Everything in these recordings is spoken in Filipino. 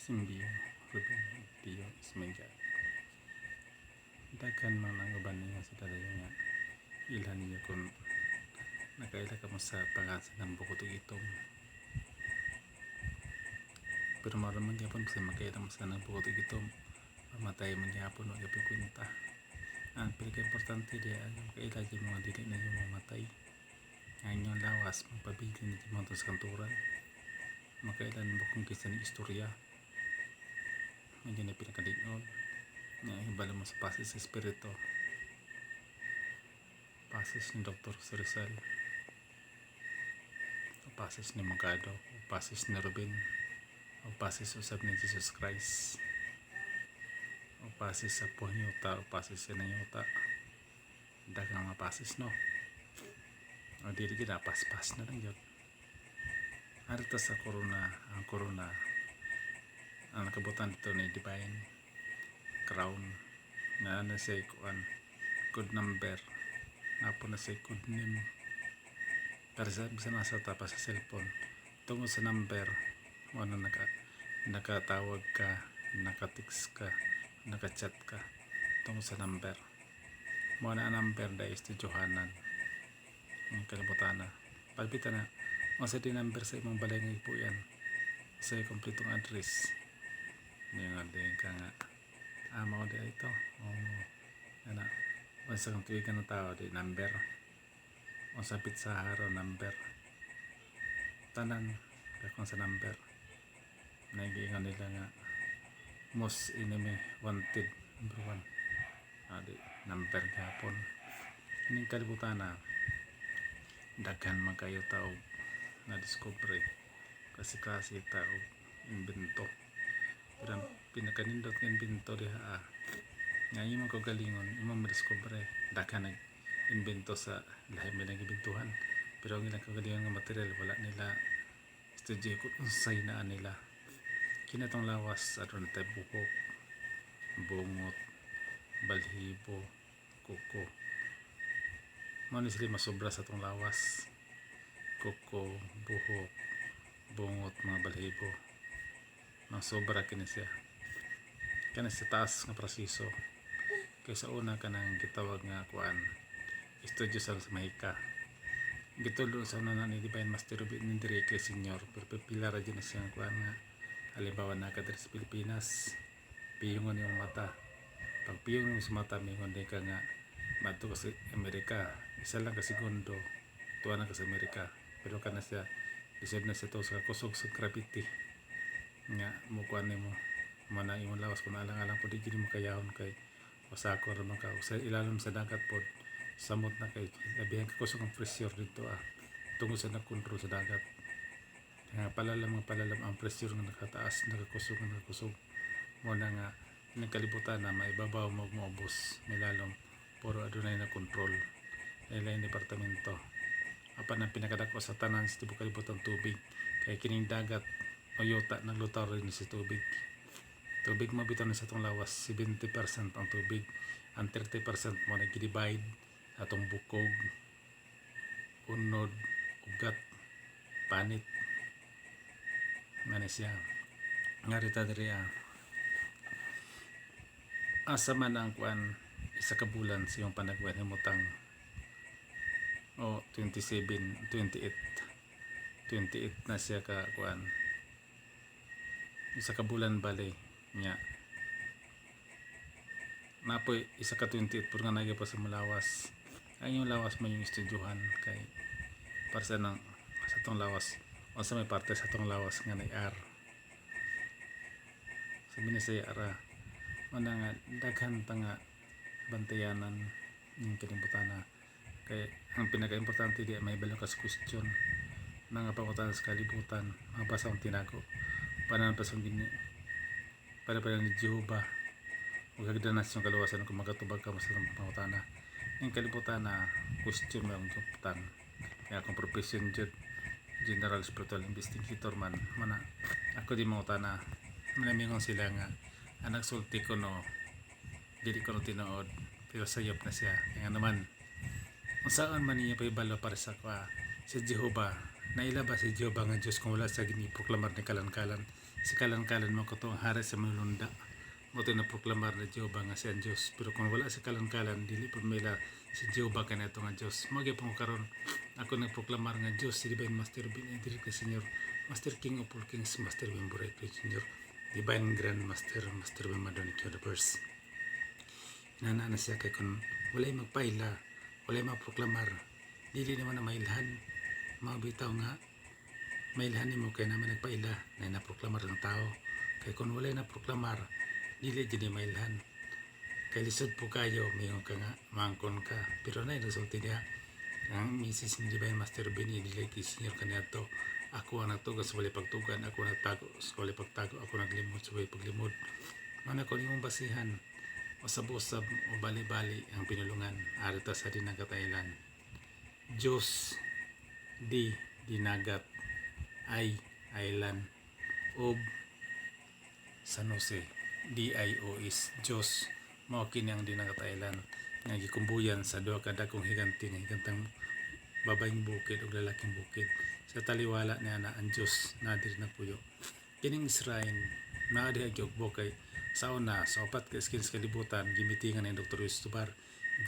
Simbio, Ruben, Tio, Ismenja. Daghan man ang uban niya sa dadayon nga ilhan niya kung nakaila ka mo sa pangasan ng bukod itong. Pero maramang gyapon kasi makaila mo sa ng bukod itong mamatay man gyapon o gyapon kwenta. Ang pinaka-importante diya ang makaila dyan mga dili na yung mamatay. Ang inyong lawas magpabilin na dyan mga sa kanturan. Makailan mo kung kisa ng istorya. Hindi na pinakaligon. Nga ibala mo sa pasis sa espiritu. Pasis ni Dr. Rizal. Pasis ni Magado. Pasis ni Ruben. O pasis usab ni Jesus Christ. O pasis sa punyuta. O pasis sa nanyuta. Dagang mga pasis no. O dili kita paspas na lang yun. Harita sa corona. Ang corona. Ang nakabutan dito ni Divine Crown. Na ano siya ikuan. Good number. Napo na siya good name. Pero sa bisa nasa tapas sa cellphone. Tungod sa number. Ano nakatawag ka, nakatext ka, nakachat ka tungkol sa number. Mo na number dahil istudyohanan. Ang kalibutan na. Palpitan na. Masa di number sa imong balay ng ipo yan. Sa kompletong address. Hindi nga din ka nga. Mao di ito. Ano. Basta kung tuwigan ng tao di number. O sa pizza haro number. Tanan. Kakong sa number. Naigingan nila nga most enemy wanted number 1 number gapon ining kalibutan na daghan magayo tao na discovery kasi tao invento pero pinakanindot ng invento diha nga imong kagalingon imong madiscovery daghan nag invento sa lahi may nagibintuhan pero ang ilang kagalingon nga material wala nila study kung unsay naa nila kinatong lawas aron tay buhok, bungot, balhibo, kuko. Mao ni sila masobra sa tong lawas. Kuko, buhok, bungot, mga balhibo. Masobra kini siya. Kana sa taas nga proseso. Kaysa una kanang gitawag nga kuan. Studio sa mahika. Gitulo sa una ni Divine Master Ruben Nindiri kay Senior. Pero pilar dyan na siya kuan nga. Halimbawa nakadiri sa Pilipinas, piyungon yung mata. Pag piyungon mo sa mata, mayroon din ka nga mato ka sa Amerika. Isa lang ka segundo, tuwa na ka sa Amerika. Pero ka na siya, isod na siya to sa kusog sa gravity. Nga, mukuan mo, mana yung lawas kung alang-alang po, di gini mo kayahon kay wasako naman ka. Sa ilalim sa dagat po, samot na kay, labihan ka kusog ang pressure dito tungkol sa nag-control sa dagat. Palalam ang pressure nga nakataas, nakakusog mo na nga nagkalibutan na maibabaw mo maubos nilalong puro adunay na control nila yung departamento apan ang pinakadako sa tanan sa tibuok kalibutan tubig kay kining dagat o yuta naglutaw rin sa tubig mabitaw na sa itong lawas 70% ang tubig ang 30% mo nag-divide atong bukog unod ugat panit nga siya nga rita diri asa man ang kuan isa ka bulan sa iyong panagwan himutang 28 na siya ka kuan isa ka bulan bali nya napoy isa ka 28 puro nga nagay pa sa malawas ang iyong lawas mo yung estudyohan kay para sa nang sa tong lawas o sa may parte sa tong lawas nga nag-ar sabi na siya ara mana nga daghan pa nga bantayanan ng kalibutan kay ang pinaka-importante di may balo ka sa question mga pangutan sa kalibutan mabasa ang tinago panan pa sa gini para ni Jehovah ug hagdanas yung kaluwasan kung magatubag ka sa pangutan ng kalibutan question mo ang kaputan kaya akong profession jud General Spiritual Investigator man ako di mga tana malamingon sila nga ang nagsulti ko no dili ko no tinuod pero sayop na siya kaya naman kung saan man niya paibalo para sa si Jehovah naila ba si Jehovah nga Diyos kung wala sa ginipoklamar ni kalan-kalan Si kalan-kalan mo ko to ang hari sa malunda. Mo to na proklamar na Jehovah nga siya ang Diyos. Pero kung wala si kalan-kalan, dili po mila si Jehovah ka na ito nga Diyos. Magi po karon ako nagproklamar nga Diyos, si Divine Master Bin Idri ka Senyor, Master King of all Kings, Master Bin Buray ka Senyor, Divine Grand Master, Master Bin Madonic Universe. Nana na siya kay kung walay magpaila, walay magproklamar, dili naman na mailhan, mabitaw nga, mailhan mo kay naman nagpaila na naproklamar ng tao. Kay kung walay naproklamar, dili din mailhan. Kay lisod po kayo, mayon ka nga, mangkon ka. Pero na resulti niya, ang misis ni Divine Master Bin, nilay kay Senyor kaniya to. Ako ang nagtugas sa walay pagtugan, ako nagtago sa walay pagtago, ako naglimod sa walay paglimod. Mana ko nimong basihan, usab-usab o bali-bali ang pinulungan, arita sa dinagatailan. Diyos, di dinagat, ay island, of San Jose, DIOS, Diyos, mao kini ang dinagatailan nga gikumbuyan sa duha ka dakong higanti nga higantang babaeng bukid ug lalaking bukid. Sa taliwala niya na ang Diyos na diri nagpuyo. Kining Israel naa diha gyugbo kay sa una sa upat ka skills kalibutan gimitingan ni Dr. Estobar,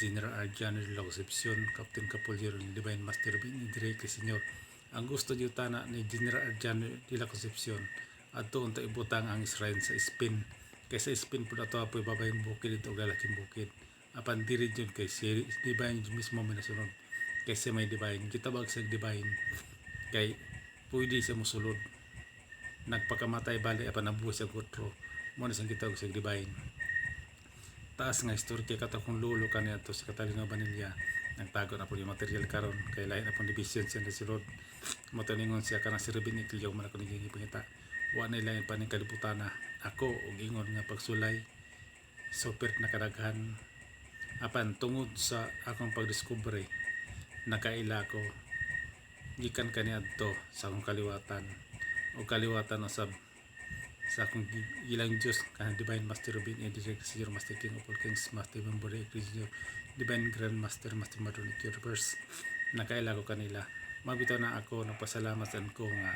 General Arjano de la Concepcion, Captain Capollero ni Divine Master Bin Idri kay Senyor. Ang gusto diyo tana ni General Arjano de la Concepcion adto unta ibutang ang Israel sa Spain. Kay sa Spain pud ato apoy babaeng bukid ug lalaking bukid. Apan diri jud kay si Divine mismo minasunod. Kay sa may Divine gitabag sa Divine kay pwede siya mosulod. Nagpakamatay bali apan nabuhi sa kutro. Mo na siyang gitawag sa Divine. Taas nga istorya kato kung lulo kaniya to sa Catalina Vanilla. Nagtago na po yung material karon kay lain na pong division siya na silod. Mataningon siya ka na si Rubin Ikliyaw man ako naging ipangita. Wa na ilain pa ning kalibutan na ako og ingon nga pagsulay super nakadaghan apan tungod sa akong pagdiskubre nakaila ko gikan kaniadto sa akong kaliwatan o kaliwatan usab sa akong ilang Diyos kanang Divine Master Rubin Idri Senyor, Master King of all Kings, Master Memburay Senyor, Divine Grand Master, Master Madonic Universe. Nakaila ko kanila. Mabitaw na ako nagpasalamat sa ko nga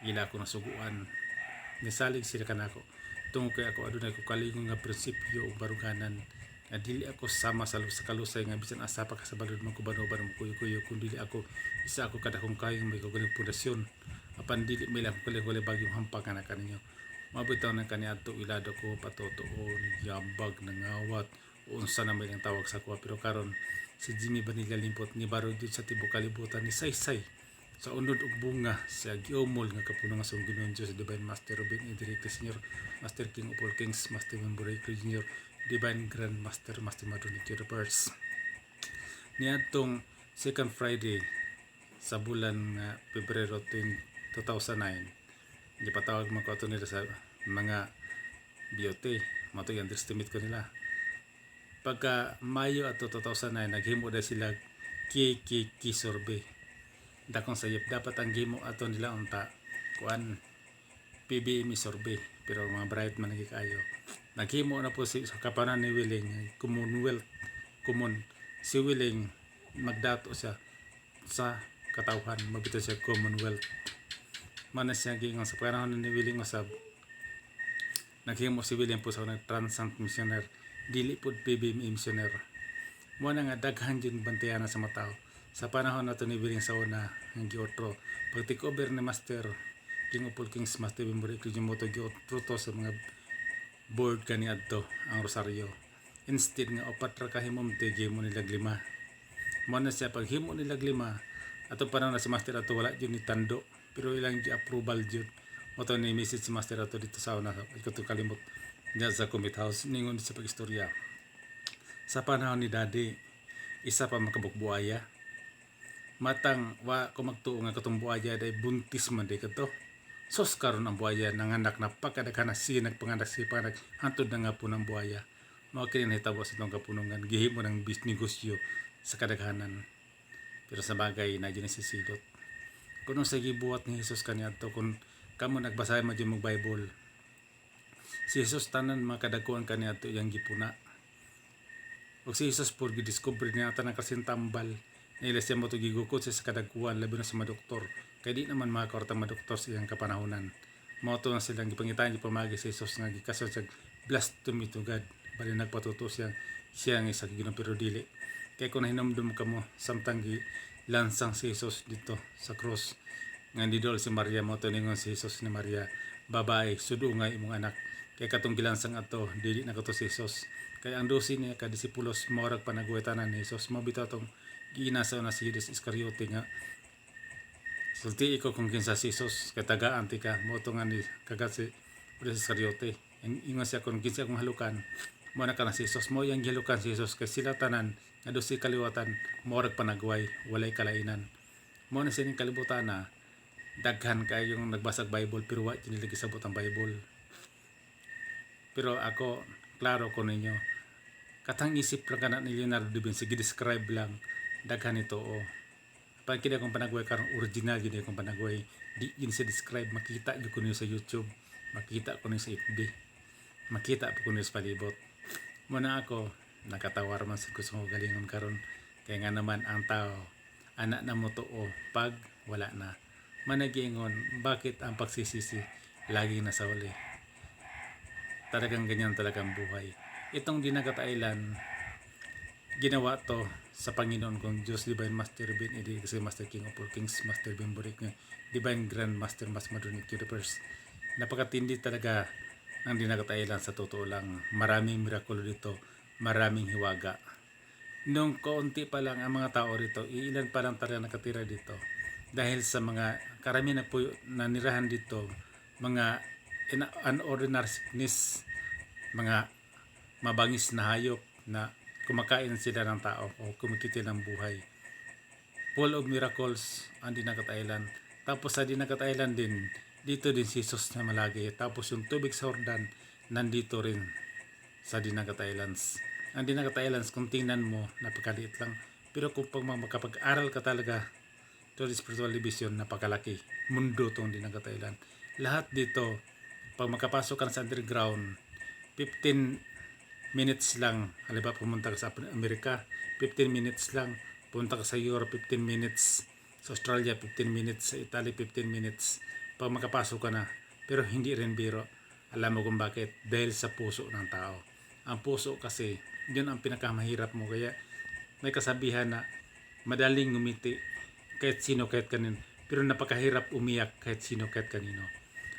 ila ko nasuguan. Nisalig sila kanako. Tungod kay ako adunay ko kalingon nga prinsipyo ug baruganan nga dili ako sama sa kalusay nga bisan asa pa ka sa balod man kuban-uban mo kuyo-kuyo kun dili ako isa ako kada kong kayong may kugaling pundasyon. Apan dili may lang kulit bagyong hampang kana kaninyo. Mabitaw na kaniadto ilado ko patotoon yabag nangawat unsa na may lang tawag sa kuha pero karon si Jimmy Vanilla limpot ni barog jud sa tibuok kalibutan ni saysay sa unod ug bunga sa giumol nga kapuno nga song Ginoong Dios Divine Master Rubin Idri Senyor, Master King of all Kings, Master Memburay Senyor, Divine Grand Master, Master Madonic Universe. Niadtong second Friday sa bulan nga Pebrero 2009 gipatawag man ko ato nila sa mga BOT mato yung underestimate ko nila pagka Mayo ato 2009 naghimo na sila KKK survey dakong sayop dapat ang gimo ato nila unta kuan PBME survey pero mga bright man lagi kayo naghimo na po si sa kapanan ni Willing Commonwealth common si Willing magdato siya sa katawhan mabito siya Commonwealth mana siya gingon sa panahon ni Willing Masab naghimo si William po sa transcend missioner dili pod PBM missioner mo na nga daghan jud bantayan sa matao sa panahon nato ni Willing sa una ang giotro pag take over ni Master King of all Kings, Master Memburay yung moto giotro to sa mga board kaniadto ang Rosario instead nga upat ra ka himumte gimo nila 5 mo na siya pag himo nila 5 ato panahon na si Master ato wala jud ni tando pero ilang gi-approval jud mo to ni message si Master ato dito sa una ikaw to kalimot diyan sa Commit House ningon sa pagistorya sa panahon ni Daddy isa pa makabukbuaya matang wa ko magtuo nga katong buaya day buntis man day kadto sos karon ang buaya nanganak na pagkadaghan na si nagpanganak si panag hantod na nga po ng buaya mao kini nahitabo sa itong kapunungan gihimo ng negosyo sa kadaghanan pero sa bagay na ginasisilot kuno sa gibuhat ni Jesus kaniadto kun kamo nagbasa man yung Bible si Jesus tanan makadakuan kaniadto yang gipuna ug si Jesus por gidiscover niya tanang kasintambal nila siya mo to gigukod sa kadakuan labi na sa mga doktor kay di naman makakorta mga doktor sa iyang kapanahonan Moto na silang gipangitan yung pamagi sa Jesus nga gikasod sa blasphemy to God. Bali nagpatuto siya nga isa Ginoo pero dili. Kaya kung nahinumdum ka mo samtang lansang si Jesus dito sa cross nga didol si Maria mo to ningon si Jesus ni Maria babae sudungay imong anak. Kaya katong gilansang ato dili na kato si Jesus. Kaya ang 12 niya ka disipulos morag panagwetanan ni Jesus mo bitaw tong giinasa na si Judas Iscariote nga sulti ko kung kinsa si Jesus kay tagaan ti ka mo to nga ni kagat si Judas Iscariote ingon siya kung kinsa akong halukan mo na ka na si Jesus mo yang gihalukan si Jesus kay sila tanan nga dosi kaliwatan morag panagway walay kalainan mo na sining kalibutan na daghan kay yung nagbasag Bible pero wa nila gisabot ang Bible. Pero ako klaro ko ninyo katang isip lang kana ni Leonardo da Vinci gi-describe lang daghan ito o pag kina kong panagway karong original yun akong panagway di yun siya describe makita yun ko niyo sa YouTube makita ko niyo sa FB makita po ko niyo sa palibot muna ako nakatawar man sa gusto ko galingon karon kaya nga naman ang tao anak na mo to o pag wala na managingon bakit ang pagsisisi lagi nasa uli talagang ganyan talagang buhay itong Dinagat Island ginawa to sa Panginoon kong Diyos Divine Master Bin edi kasi Master King of all Kings Master Bin Burik nga Divine Grand Master Mas Madonic Universe napakatindi talaga ng Dinagat Island sa totoo lang maraming mirakulo dito maraming hiwaga nung kaunti pa lang ang mga tao rito ilan pa lang talaga nakatira dito dahil sa mga karami na po nanirahan dito mga unordinary sickness mga mabangis na hayop na kumakain sila ng tao o kumikiti ng buhay. Full of miracles ang Dinagat Island. Tapos sa Dinagat Island din, dito din si Jesus na malagi. Tapos yung tubig sa Jordan, nandito rin sa Dinagat Islands. Ang Dinagat Islands, kung tingnan mo, napakaliit lang. Pero kung makapag-aral ka talaga, to the spiritual division, napakalaki. Mundo tong Dinagat Island. Lahat dito, pag makapasok ka sa underground, 15 minutes lang halimbawa pumunta ka sa Amerika 15 minutes lang punta ka sa Europe 15 minutes sa Australia 15 minutes sa Italy 15 minutes pag makapasok ka na pero hindi rin biro alam mo kung bakit dahil sa puso ng tao ang puso kasi yun ang pinakamahirap mo kaya may kasabihan na madaling ngumiti kahit sino kahit kanino pero napakahirap umiyak kahit sino kahit kanino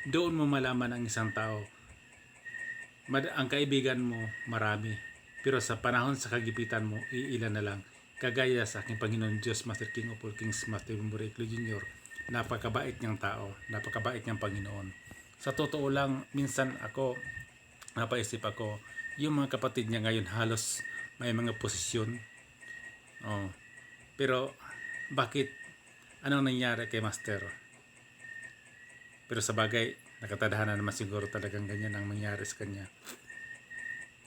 doon mo malaman ang isang tao ang kaibigan mo marami pero sa panahon sa kagipitan mo iilan na lang kagaya sa aking Panginoon Diyos Master King of all Kings Master Bumburiklo Jr. napakabait niyang tao napakabait niyang Panginoon sa totoo lang minsan ako napaisip ako yung mga kapatid niya ngayon halos may mga posisyon pero bakit anong nangyari kay Master pero sa bagay nakatadhana naman siguro talagang ganyan ang mangyari sa kanya.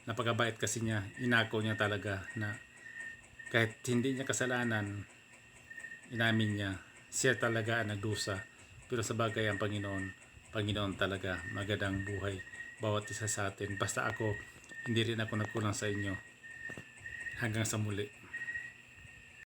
Napakabait kasi niya, inako niya talaga na kahit hindi niya kasalanan, inamin niya, siya talaga ang nagdusa. Pero sa bagay ang Panginoon talaga, magandang buhay. Bawat isa sa atin. Basta ako, hindi rin ako nagkulang sa inyo. Hanggang sa muli.